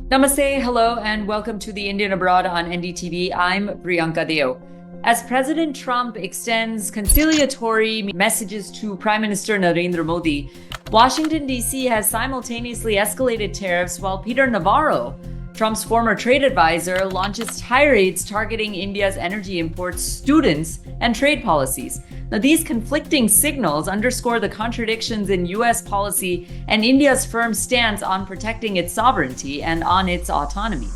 Namaste, hello, and welcome to the Indian Abroad on NDTV. I'm Priyanka Deo. As President Trump extends conciliatory messages to Prime Minister Narendra Modi, Washington, D.C. has simultaneously escalated tariffs while Peter Navarro, Trump's former trade advisor, launches tirades targeting India's energy imports, students, and trade policies. Now, these conflicting signals underscore the contradictions in U.S. policy and India's firm stance on protecting its sovereignty and on its autonomy.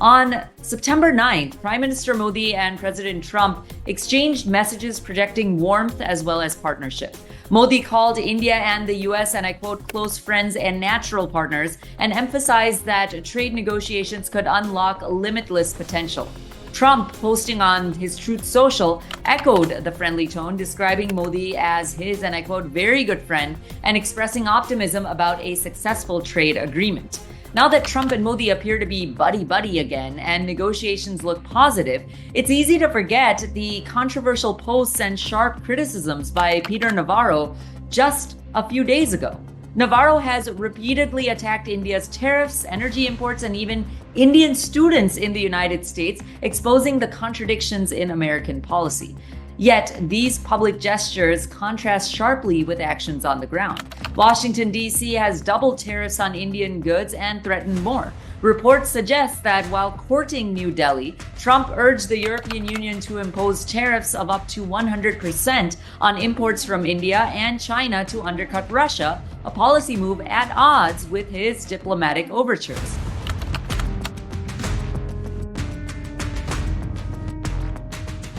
On September 9th, Prime Minister Modi and President Trump exchanged messages projecting warmth as well as partnership. Modi called India and the US, and I quote, close friends and natural partners, and emphasized that trade negotiations could unlock limitless potential. Trump, posting on his Truth Social, echoed the friendly tone, describing Modi as his, and I quote, very good friend, and expressing optimism about a successful trade agreement. Now that Trump and Modi appear to be buddy-buddy again and negotiations look positive, it's easy to forget the controversial posts and sharp criticisms by Peter Navarro just a few days ago. Navarro has repeatedly attacked India's tariffs, energy imports, and even Indian students in the United States, exposing the contradictions in American policy. Yet, these public gestures contrast sharply with actions on the ground. Washington, D.C. has doubled tariffs on Indian goods and threatened more. Reports suggest that while courting New Delhi, Trump urged the European Union to impose tariffs of up to 100% on imports from India and China to undercut Russia, a policy move at odds with his diplomatic overtures.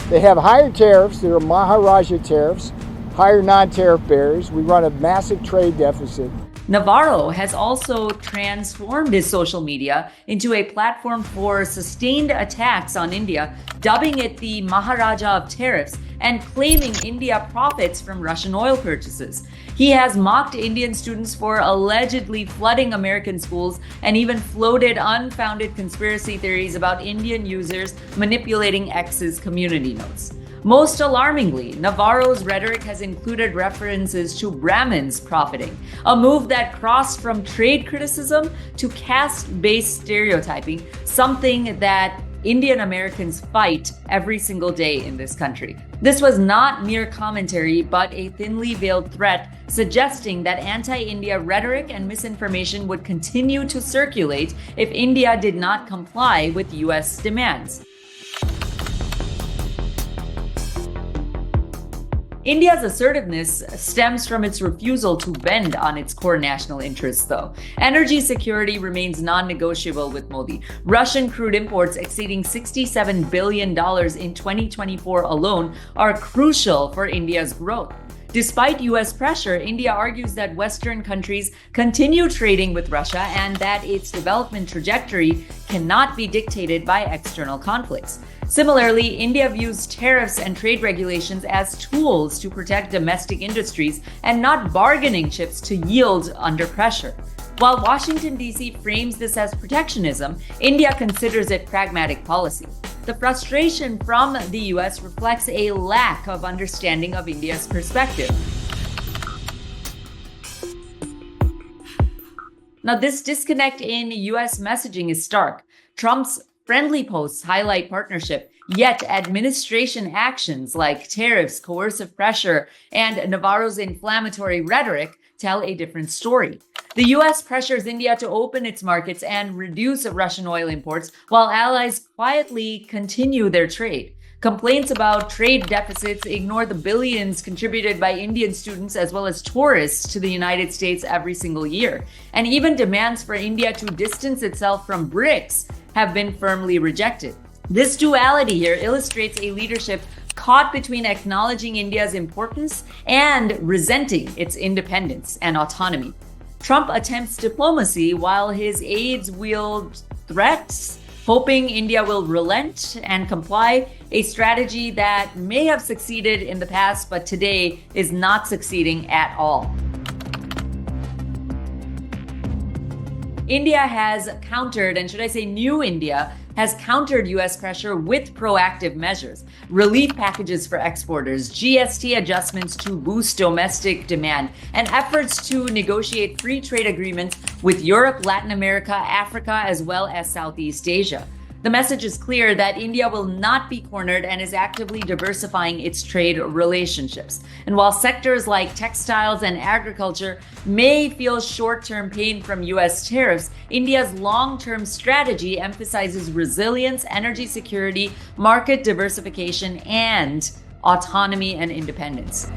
They have higher tariffs, they're Maharaja tariffs, higher non-tariff barriers. We run a massive trade deficit. Navarro has also transformed his social media into a platform for sustained attacks on India, dubbing it the Maharaja of tariffs and claiming India profits from Russian oil purchases. He has mocked Indian students for allegedly flooding American schools and even floated unfounded conspiracy theories about Indian users manipulating X's community notes. Most alarmingly, Navarro's rhetoric has included references to Brahmins profiting, a move that crossed from trade criticism to caste-based stereotyping, something that Indian Americans fight every single day in this country. This was not mere commentary, but a thinly veiled threat suggesting that anti-India rhetoric and misinformation would continue to circulate if India did not comply with U.S. demands. India's assertiveness stems from its refusal to bend on its core national interests, though. Energy security remains non-negotiable with Modi. Russian crude imports exceeding $67 billion in 2024 alone are crucial for India's growth. Despite U.S. pressure, India argues that Western countries continue trading with Russia and that its development trajectory cannot be dictated by external conflicts. Similarly, India views tariffs and trade regulations as tools to protect domestic industries and not bargaining chips to yield under pressure. While Washington, D.C. frames this as protectionism, India considers it pragmatic policy. The frustration from the U.S. reflects a lack of understanding of India's perspective. Now, this disconnect in U.S. messaging is stark. Trump's friendly posts highlight partnership, yet administration actions like tariffs, coercive pressure, and Navarro's inflammatory rhetoric tell a different story. The U.S. pressures India to open its markets and reduce Russian oil imports, while allies quietly continue their trade. Complaints about trade deficits ignore the billions contributed by Indian students as well as tourists to the United States every single year. And even demands for India to distance itself from BRICS have been firmly rejected. This duality here illustrates a leadership caught between acknowledging India's importance and resenting its independence and autonomy. Trump attempts diplomacy while his aides wield threats, hoping India will relent and comply, a strategy that may have succeeded in the past, but today is not succeeding at all. India has countered, and should I say New India, has countered U.S. pressure with proactive measures, relief packages for exporters, GST adjustments to boost domestic demand, and efforts to negotiate free trade agreements with Europe, Latin America, Africa, as well as Southeast Asia. The message is clear that India will not be cornered and is actively diversifying its trade relationships. And while sectors like textiles and agriculture may feel short-term pain from U.S. tariffs, India's long-term strategy emphasizes resilience, energy security, market diversification, and autonomy and independence.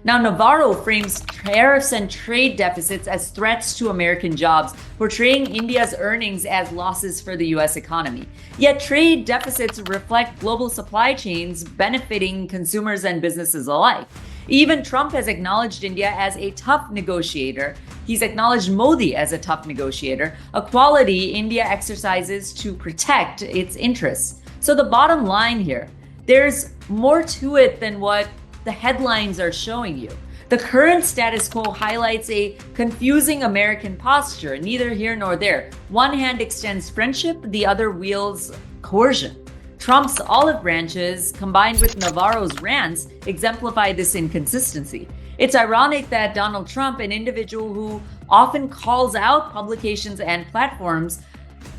Now, Navarro frames tariffs and trade deficits as threats to American jobs, portraying India's earnings as losses for the U.S. economy. Yet trade deficits reflect global supply chains benefiting consumers and businesses alike. Even Trump has acknowledged India as a tough negotiator. He's acknowledged Modi as a tough negotiator, a quality India exercises to protect its interests. So the bottom line here, there's more to it than what the headlines are showing you. The current status quo highlights a confusing American posture, neither here nor there. One hand extends friendship, the other wields coercion. Trump's olive branches, combined with Navarro's rants, exemplify this inconsistency. It's ironic that Donald Trump, an individual who often calls out publications and platforms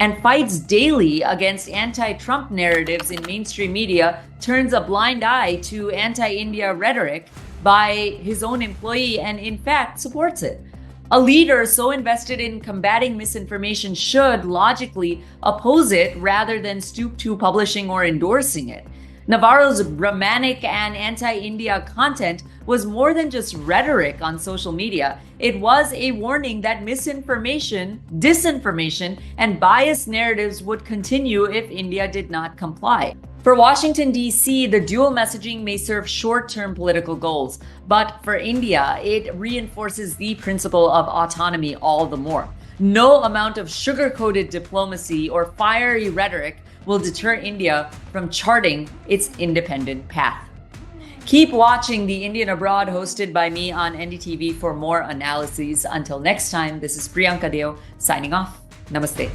and fights daily against anti-Trump narratives in mainstream media, turns a blind eye to anti-India rhetoric by his own employee and in fact supports it. A leader so invested in combating misinformation should logically oppose it rather than stoop to publishing or endorsing it. Navarro's Brahmanic and anti-India content was more than just rhetoric on social media. It was a warning that misinformation, disinformation, and biased narratives would continue if India did not comply. For Washington, D.C., the dual messaging may serve short-term political goals, but for India, it reinforces the principle of autonomy all the more. No amount of sugar-coated diplomacy or fiery rhetoric will deter India from charting its independent path. Keep watching The Indian Abroad, hosted by me on NDTV for more analyses. Until next time, this is Priyanka Deo signing off. Namaste.